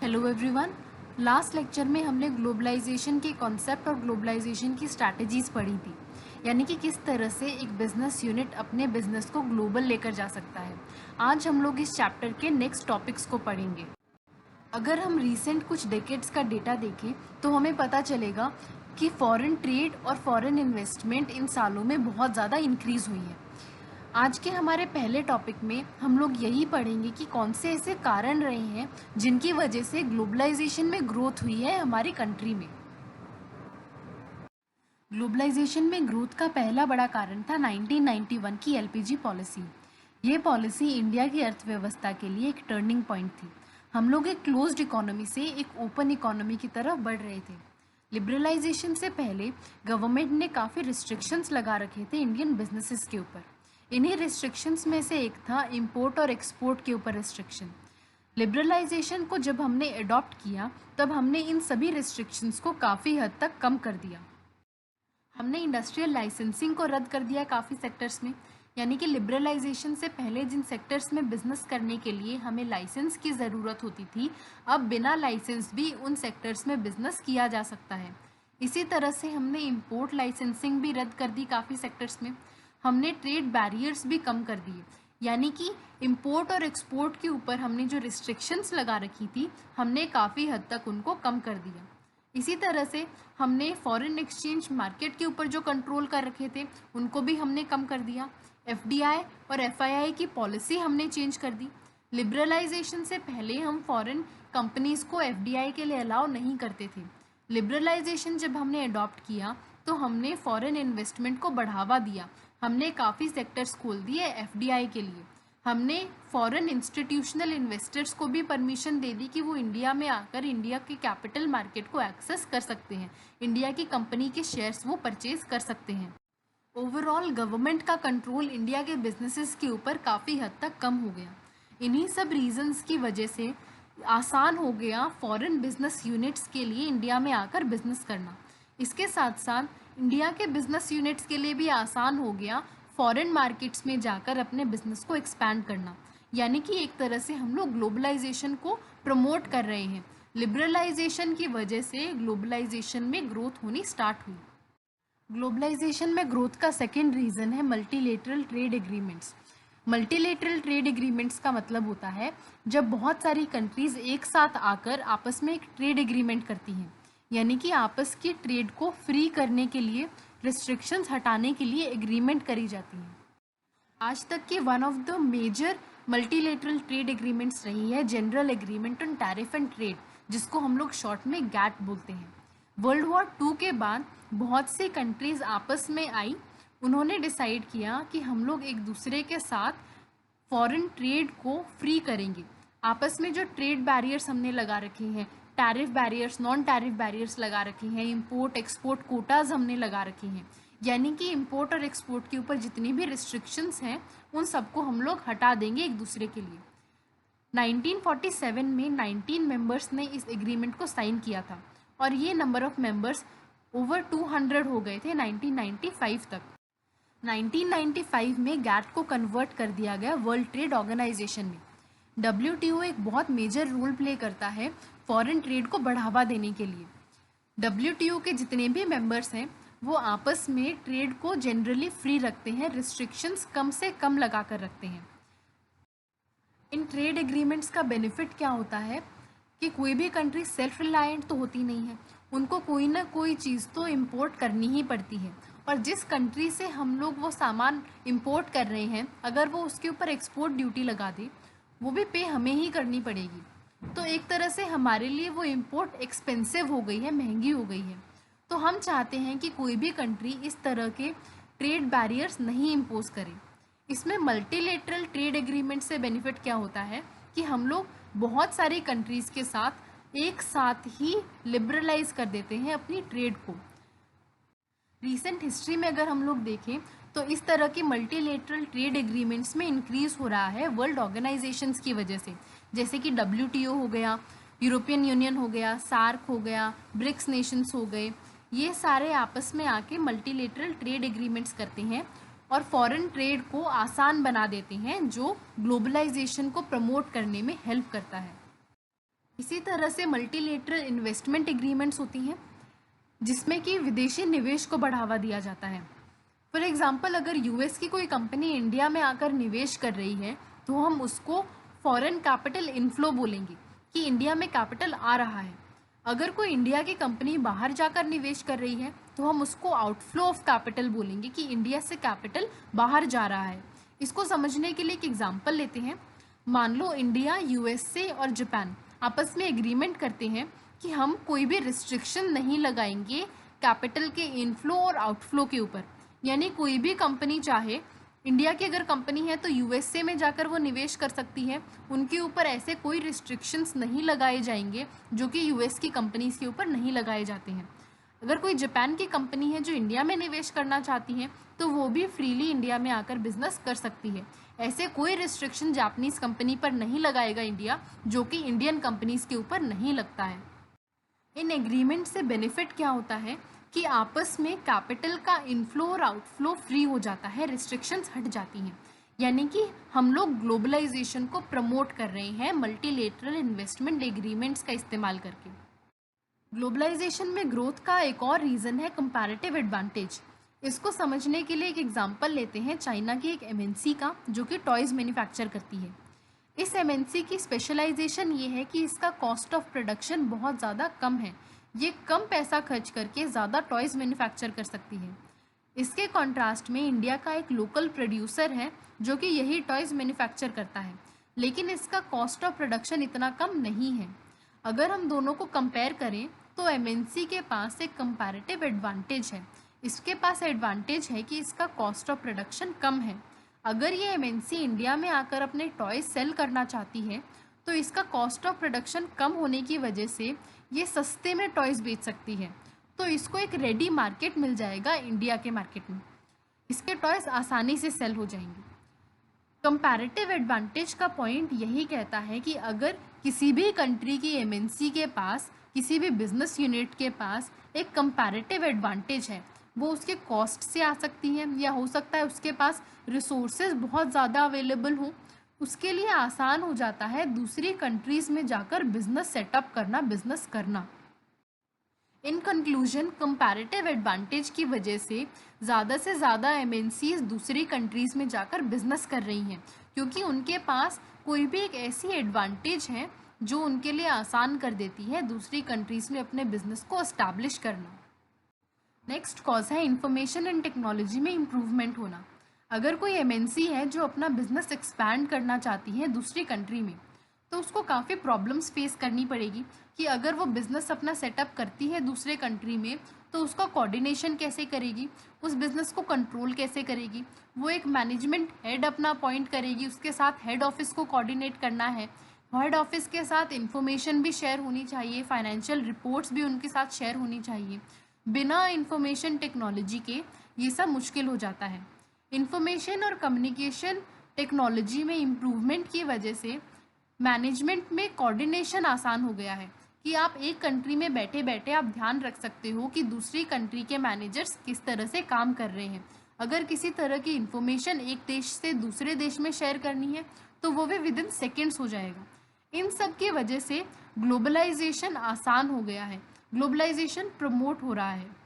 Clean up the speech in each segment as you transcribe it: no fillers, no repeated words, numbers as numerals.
Hello everyone. Last lecture में हमने globalisation के कॉन्सेप्ट और ग्लोबलाइजेशन की स्ट्रैटेजीज पढ़ी थी, यानी कि किस तरह से एक बिजनेस यूनिट अपने बिजनेस को ग्लोबल लेकर जा सकता है। आज हम लोग इस चैप्टर के नेक्स्ट टॉपिक्स को पढ़ेंगे। अगर हम रिसेंट कुछ डेकेड्स का डेटा देखें तो हमें पता चलेगा कि फॉरेन ट्रेड और फॉरेन इन्वेस्टमेंट इन सालों में बहुत ज़्यादा इंक्रीज़ हुई है। आज के हमारे पहले टॉपिक में हम लोग यही पढ़ेंगे कि कौन से ऐसे कारण रहे हैं जिनकी वजह से ग्लोबलाइजेशन में ग्रोथ हुई है हमारी कंट्री में। ग्लोबलाइजेशन में ग्रोथ का पहला बड़ा कारण था 1991 की एलपीजी पॉलिसी। ये पॉलिसी इंडिया की अर्थव्यवस्था के लिए एक टर्निंग पॉइंट थी। हम लोग एक क्लोज्ड इकोनॉमी से एक ओपन इकोनॉमी की तरफ बढ़ रहे थे। लिबरलाइजेशन से पहले गवर्नमेंट ने काफ़ी रिस्ट्रिक्शंस लगा रखे थे इंडियन बिजनेसेस के ऊपर। इन्हीं रिस्ट्रिक्शंस में से एक था इंपोर्ट और एक्सपोर्ट के ऊपर रिस्ट्रिक्शन। लिबरलाइजेशन को जब हमने अडॉप्ट किया तब हमने इन सभी रिस्ट्रिक्शंस को काफ़ी हद तक कम कर दिया। हमने इंडस्ट्रियल लाइसेंसिंग को रद्द कर दिया काफ़ी सेक्टर्स में, यानी कि लिबरलाइजेशन से पहले जिन सेक्टर्स में बिजनेस करने के लिए हमें लाइसेंस की ज़रूरत होती थी, अब बिना लाइसेंस भी उन सेक्टर्स में बिजनेस किया जा सकता है। इसी तरह से हमने इंपोर्ट लाइसेंसिंग भी रद्द कर दी काफ़ी सेक्टर्स में। हमने ट्रेड बैरियर्स भी कम कर दिए, यानी कि इंपोर्ट और एक्सपोर्ट के ऊपर हमने जो रिस्ट्रिक्शंस लगा रखी थी हमने काफ़ी हद तक उनको कम कर दिया। इसी तरह से हमने फॉरेन एक्सचेंज मार्केट के ऊपर जो कंट्रोल कर रखे थे उनको भी हमने कम कर दिया। एफडीआई और एफआईआई की पॉलिसी हमने चेंज कर दी। लिबरलाइजेशन से पहले हम फॉरेन कंपनीज़ को एफडीआई के लिए अलाउ नहीं करते थे। लिबरलाइजेशन जब हमने अडॉप्ट किया तो हमने फॉरेन इन्वेस्टमेंट को बढ़ावा दिया। हमने काफ़ी सेक्टर्स खोल दिए एफडीआई के लिए। हमने फॉरेन इंस्टीट्यूशनल इन्वेस्टर्स को भी परमिशन दे दी कि वो इंडिया में आकर इंडिया के कैपिटल मार्केट को एक्सेस कर सकते हैं, इंडिया की कंपनी के शेयर्स वो परचेज कर सकते हैं। ओवरऑल गवर्नमेंट का कंट्रोल इंडिया के बिजनेसेस के ऊपर काफ़ी हद तक कम हो गया। इन्हीं सब रीजंस की वजह से आसान हो गया फॉरेन बिजनेस यूनिट्स के लिए इंडिया में आकर बिजनेस करना। इसके साथ साथ इंडिया के बिजनेस यूनिट्स के लिए भी आसान हो गया फॉरेन मार्केट्स में जाकर अपने बिजनेस को एक्सपैंड करना, यानी कि एक तरह से हम लोग ग्लोबलाइजेशन को प्रमोट कर रहे हैं। लिबरलाइजेशन की वजह से ग्लोबलाइजेशन में ग्रोथ होनी स्टार्ट हुई। ग्लोबलाइजेशन में ग्रोथ का सेकेंड रीज़न है multilateral trade agreements. Multilateral trade agreements का मतलब होता है जब बहुत सारी कंट्रीज़ एक साथ आकर आपस में एक ट्रेड एग्रीमेंट करती हैं, यानी कि आपस की ट्रेड को फ्री करने के लिए, रिस्ट्रिक्शंस हटाने के लिए एग्रीमेंट करी जाती हैं। आज तक की one of the major multilateral trade agreements रही है general agreement on tariff and trade, जिसको हम लोग शॉर्ट में गैट बोलते हैं। वर्ल्ड वॉर 2 के बाद बहुत सी कंट्रीज़ आपस में आई। उन्होंने डिसाइड किया कि हम लोग एक दूसरे के साथ फॉरेन ट्रेड को फ्री करेंगे। आपस में जो ट्रेड बैरियर्स हमने लगा रखे हैं, tariff barriers, non tariff barriers लगा रखे हैं, इंपोर्ट एक्सपोर्ट कोटाज हमने लगा रखे हैं, यानी कि इंपोर्ट और एक्सपोर्ट के ऊपर जितनी भी रिस्ट्रिक्शंस हैं उन सबको हम लोग हटा देंगे एक दूसरे के लिए। 1947 में 19 मेंबर्स ने इस एग्रीमेंट को साइन किया था और ये नंबर ऑफ मेंबर्स ओवर 200 हो गए थे 1995 तक। 1995 में गैट को कन्वर्ट कर दिया गया वर्ल्ड ट्रेड ऑर्गेनाइजेशन में। WTO एक बहुत मेजर रोल प्ले करता है फॉरेन ट्रेड को बढ़ावा देने के लिए। WTO के जितने भी मेंबर्स हैं वो आपस में ट्रेड को जनरली फ्री रखते हैं, रिस्ट्रिक्शंस कम से कम लगा कर रखते हैं। इन ट्रेड एग्रीमेंट्स का बेनिफिट क्या होता है कि कोई भी कंट्री सेल्फ रिलायंट तो होती नहीं है, उनको कोई ना कोई चीज़ तो इम्पोर्ट करनी ही पड़ती है, और जिस कंट्री से हम लोग वो सामान इम्पोर्ट कर रहे हैं अगर वो उसके ऊपर एक्सपोर्ट ड्यूटी लगा दे वो भी पे हमें ही करनी पड़ेगी। तो एक तरह से हमारे लिए वो इम्पोर्ट एक्सपेंसिव हो गई है, महंगी हो गई है। तो हम चाहते हैं कि कोई भी कंट्री इस तरह के ट्रेड बैरियर्स नहीं इम्पोज करे। इसमें मल्टीलेटरल ट्रेड एग्रीमेंट से बेनिफिट क्या होता है कि हम लोग बहुत सारी कंट्रीज़ के साथ एक साथ ही लिबरलाइज कर देते हैं अपनी ट्रेड को। रीसेंट हिस्ट्री में अगर हम लोग देखें तो इस तरह के मल्टीलेटरल ट्रेड एग्रीमेंट्स में इंक्रीज़ हो रहा है वर्ल्ड ऑर्गेनाइजेशंस की वजह से, जैसे कि WTO हो गया, यूरोपियन यूनियन हो गया, सार्क हो गया, ब्रिक्स नेशंस हो गए। ये सारे आपस में आके मल्टीलेटरल ट्रेड एग्रीमेंट्स करते हैं और फॉरेन ट्रेड को आसान बना देते हैं, जो ग्लोबलाइजेशन को प्रमोट करने में हेल्प करता है। इसी तरह से मल्टीलेटरल इन्वेस्टमेंट एग्रीमेंट्स होती हैं जिसमें कि विदेशी निवेश को बढ़ावा दिया जाता है। फॉर एग्जांपल, अगर यूएस की कोई कंपनी इंडिया में आकर निवेश कर रही है तो हम उसको फॉरेन कैपिटल इनफ्लो बोलेंगे कि इंडिया में कैपिटल आ रहा है। अगर कोई इंडिया की कंपनी बाहर जाकर निवेश कर रही है तो हम उसको आउटफ्लो ऑफ कैपिटल बोलेंगे कि इंडिया से कैपिटल बाहर जा रहा है। इसको समझने के लिए एक एग्जांपल लेते हैं। मान लो इंडिया, यूएसए और जापान आपस में एग्रीमेंट करते हैं कि हम कोई भी रिस्ट्रिक्शन नहीं लगाएंगे कैपिटल के इनफ्लो और आउटफ्लो के ऊपर। यानी कोई भी कंपनी चाहे, इंडिया की अगर कंपनी है तो यूएसए में जाकर वो निवेश कर सकती है, उनके ऊपर ऐसे कोई रिस्ट्रिक्शंस नहीं लगाए जाएंगे जो कि यूएस की कंपनीज के ऊपर नहीं लगाए जाते हैं। अगर कोई जापान की कंपनी है जो इंडिया में निवेश करना चाहती है तो वो भी फ्रीली इंडिया में आकर बिजनेस कर सकती है। ऐसे कोई रिस्ट्रिक्शन जापानीज कंपनी पर नहीं लगाएगा इंडिया, जो कि इंडियन कंपनीज के ऊपर नहीं लगता है। इन एग्रीमेंट से बेनिफिट क्या होता है कि आपस में कैपिटल का इनफ्लो और आउटफ्लो फ्री हो जाता है, रिस्ट्रिक्शंस हट जाती हैं। यानी कि हम लोग ग्लोबलाइजेशन को प्रमोट कर रहे हैं मल्टीलेटरल इन्वेस्टमेंट एग्रीमेंट्स का इस्तेमाल करके। ग्लोबलाइजेशन में ग्रोथ का एक और रीज़न है कंपैरेटिव एडवांटेज। इसको समझने के लिए एक एग्जांपल लेते हैं चाइना की एक एमएनसी का जो कि टॉयज़ मैन्युफैक्चर करती है। इस एमएनसी की स्पेशलाइजेशन ये है कि इसका कॉस्ट ऑफ प्रोडक्शन बहुत ज़्यादा कम है। ये कम पैसा खर्च करके ज़्यादा टॉयज़ मैन्युफैक्चर कर सकती है। इसके कॉन्ट्रास्ट में इंडिया का एक लोकल प्रोड्यूसर है जो कि यही टॉयज़ मैन्युफैक्चर करता है, लेकिन इसका कॉस्ट ऑफ प्रोडक्शन इतना कम नहीं है। अगर हम दोनों को कंपेयर करें तो एमएनसी के पास एक कंपैरेटिव एडवांटेज है। इसके पास एडवांटेज है कि इसका कॉस्ट ऑफ प्रोडक्शन कम है। अगर ये एमएनसी इंडिया में आकर अपने टॉयज सेल करना चाहती है तो इसका कॉस्ट ऑफ प्रोडक्शन कम होने की वजह से ये सस्ते में टॉयज बेच सकती है, तो इसको एक रेडी मार्केट मिल जाएगा इंडिया के मार्केट में। इसके टॉयज आसानी से सेल हो जाएंगे। कंपैरेटिव एडवांटेज का पॉइंट यही कहता है कि अगर किसी भी कंट्री की एमएनसी के पास, किसी भी बिजनेस यूनिट के पास एक कंपैरेटिव एडवांटेज है, वो उसके कॉस्ट से आ सकती है या हो सकता है उसके पास रिसोर्सेज बहुत ज़्यादा अवेलेबल हों, उसके लिए आसान हो जाता है दूसरी कंट्रीज़ में जाकर बिजनेस सेटअप करना, बिजनेस करना। इन कंक्लूजन, कंपैरेटिव एडवांटेज की वजह से ज़्यादा एमएनसीज दूसरी कंट्रीज़ में जाकर बिजनेस कर रही हैं, क्योंकि उनके पास कोई भी एक ऐसी एडवांटेज है जो उनके लिए आसान कर देती है दूसरी कंट्रीज़ में अपने बिजनेस को एस्टैब्लिश करना। नेक्स्ट कॉज है इंफॉर्मेशन एंड टेक्नोलॉजी में इम्प्रूवमेंट होना। अगर कोई एमएनसी है जो अपना बिजनेस एक्सपैंड करना चाहती है दूसरी कंट्री में, तो उसको काफ़ी प्रॉब्लम्स फेस करनी पड़ेगी कि अगर वो बिज़नेस अपना सेटअप करती है दूसरे कंट्री में तो उसका कोऑर्डिनेशन कैसे करेगी, उस बिज़नेस को कंट्रोल कैसे करेगी। वो एक मैनेजमेंट हेड अपना अपॉइंट करेगी, उसके साथ हेड ऑफिस को कोऑर्डिनेट करना है, हेड ऑफिस के साथ इन्फॉर्मेशन भी शेयर होनी चाहिए, फाइनेंशियल रिपोर्ट्स भी उनके साथ शेयर होनी चाहिए। बिना इंफॉर्मेशन टेक्नोलॉजी के ये सब मुश्किल हो जाता है। इंफॉर्मेशन और कम्युनिकेशन टेक्नोलॉजी में इम्प्रूवमेंट की वजह से मैनेजमेंट में कोऑर्डिनेशन आसान हो गया है कि आप एक कंट्री में बैठे बैठे आप ध्यान रख सकते हो कि दूसरी कंट्री के मैनेजर्स किस तरह से काम कर रहे हैं। अगर किसी तरह की इन्फॉर्मेशन एक देश से दूसरे देश में शेयर करनी है तो वो भी विद इन सेकेंड्स हो जाएगा। इन सब की वजह से ग्लोबलाइजेशन आसान हो गया है, ग्लोबलाइजेशन प्रमोट हो रहा है।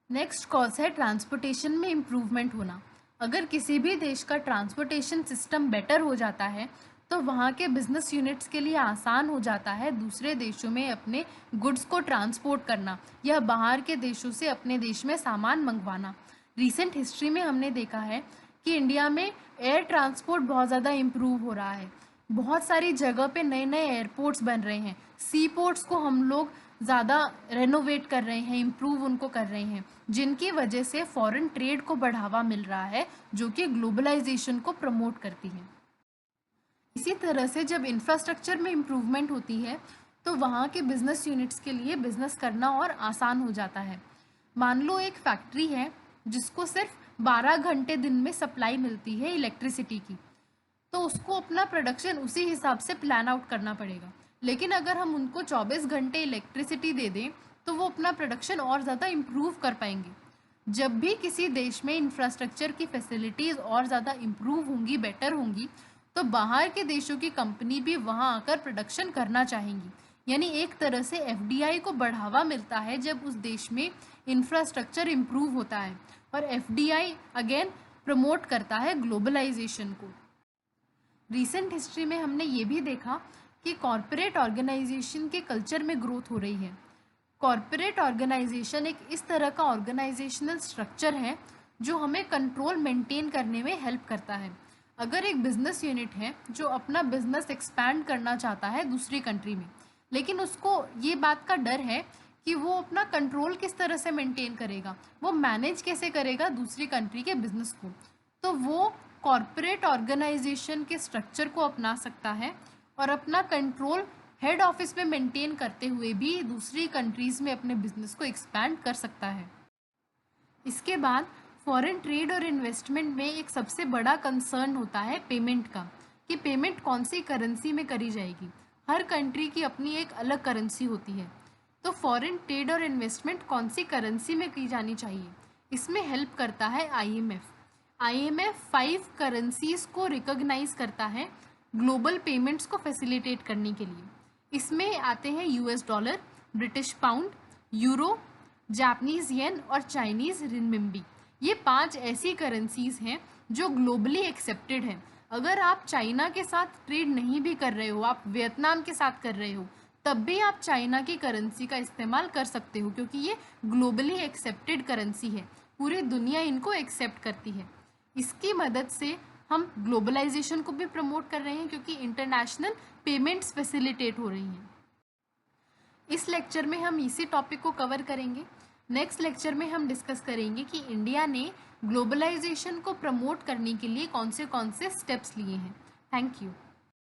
नेक्स्ट कॉज है ट्रांसपोर्टेशन में इम्प्रूवमेंट होना। अगर किसी भी देश का ट्रांसपोर्टेशन सिस्टम बेटर हो जाता है तो वहाँ के बिजनेस यूनिट्स के लिए आसान हो जाता है दूसरे देशों में अपने गुड्स को ट्रांसपोर्ट करना या बाहर के देशों से अपने देश में सामान मंगवाना। रिसेंट हिस्ट्री में हमने देखा है कि इंडिया में एयर ट्रांसपोर्ट बहुत ज़्यादा इम्प्रूव हो रहा है। बहुत सारी जगह पे नए नए एयरपोर्ट्स बन रहे हैं, सी पोर्ट्स को हम लोग ज़्यादा रेनोवेट कर रहे हैं, इम्प्रूव उनको कर रहे हैं, जिनकी वजह से फॉरेन ट्रेड को बढ़ावा मिल रहा है जो कि ग्लोबलाइजेशन को प्रमोट करती है। इसी तरह से जब इंफ्रास्ट्रक्चर में इम्प्रूवमेंट होती है तो वहाँ के बिजनेस यूनिट्स के लिए बिजनेस करना और आसान हो जाता है। मान लो एक फैक्ट्री है जिसको सिर्फ 12 घंटे दिन में सप्लाई मिलती है इलेक्ट्रिसिटी की, तो उसको अपना प्रोडक्शन उसी हिसाब से प्लान आउट करना पड़ेगा। लेकिन अगर हम उनको 24 घंटे इलेक्ट्रिसिटी दे दें तो वो अपना प्रोडक्शन और ज़्यादा इम्प्रूव कर पाएंगे। जब भी किसी देश में इंफ्रास्ट्रक्चर की फैसिलिटीज़ और ज़्यादा इम्प्रूव होंगी, बेटर होंगी, तो बाहर के देशों की कंपनी भी वहाँ आकर प्रोडक्शन करना चाहेंगी। यानी एक तरह से एफडीआई को बढ़ावा मिलता है जब उस देश में इंफ्रास्ट्रक्चर इम्प्रूव होता है, और एफडीआई अगेन प्रमोट करता है ग्लोबलाइजेशन को। रिसेंट हिस्ट्री में हमने ये भी देखा कि कॉरपोरेट ऑर्गेनाइजेशन के कल्चर में ग्रोथ हो रही है। कॉरपोरेट ऑर्गेनाइजेशन एक इस तरह का ऑर्गेनाइजेशनल स्ट्रक्चर है जो हमें कंट्रोल मेंटेन करने में हेल्प करता है। अगर एक बिजनेस यूनिट है जो अपना बिजनेस एक्सपैंड करना चाहता है दूसरी कंट्री में, लेकिन उसको ये बात का डर है कि वो अपना कंट्रोल किस तरह से मेंटेन करेगा, वो मैनेज कैसे करेगा दूसरी कंट्री के बिजनेस को, तो वो कॉरपोरेट ऑर्गेनाइजेशन के स्ट्रक्चर को अपना सकता है और अपना कंट्रोल हेड ऑफिस में मेंटेन करते हुए भी दूसरी कंट्रीज में अपने बिजनेस को एक्सपैंड कर सकता है। इसके बाद फॉरेन ट्रेड और इन्वेस्टमेंट में एक सबसे बड़ा कंसर्न होता है पेमेंट का, कि पेमेंट कौन सी करेंसी में करी जाएगी। हर कंट्री की अपनी एक अलग करेंसी होती है, तो फॉरेन ट्रेड और इन्वेस्टमेंट कौन सी करेंसी में की जानी चाहिए, इसमें हेल्प करता है आईएमएफ। आईएमएफ 5 करेंसीज को रिकॉग्नाइज करता है ग्लोबल पेमेंट्स को फैसिलिटेट करने के लिए। इसमें आते हैं US dollar, British pound, euro, Japanese yen और चाइनीज रिनमिंबी। ये 5 ऐसी करेंसीज हैं जो ग्लोबली एक्सेप्टेड हैं। अगर आप चाइना के साथ ट्रेड नहीं भी कर रहे हो, आप वियतनाम के साथ कर रहे हो, तब भी आप चाइना की करेंसी का इस्तेमाल कर सकते हो, क्योंकि ये ग्लोबली एक्सेप्टेड करेंसी है, पूरी दुनिया इनको एक्सेप्ट करती है। इसकी मदद से हम ग्लोबलाइजेशन को भी प्रमोट कर रहे हैं, क्योंकि इंटरनेशनल पेमेंट्स फैसिलिटेट हो रही हैं। इस लेक्चर में हम इसी टॉपिक को कवर करेंगे। नेक्स्ट लेक्चर में हम डिस्कस करेंगे कि इंडिया ने ग्लोबलाइजेशन को प्रमोट करने के लिए कौन से स्टेप्स लिए हैं। Thank you.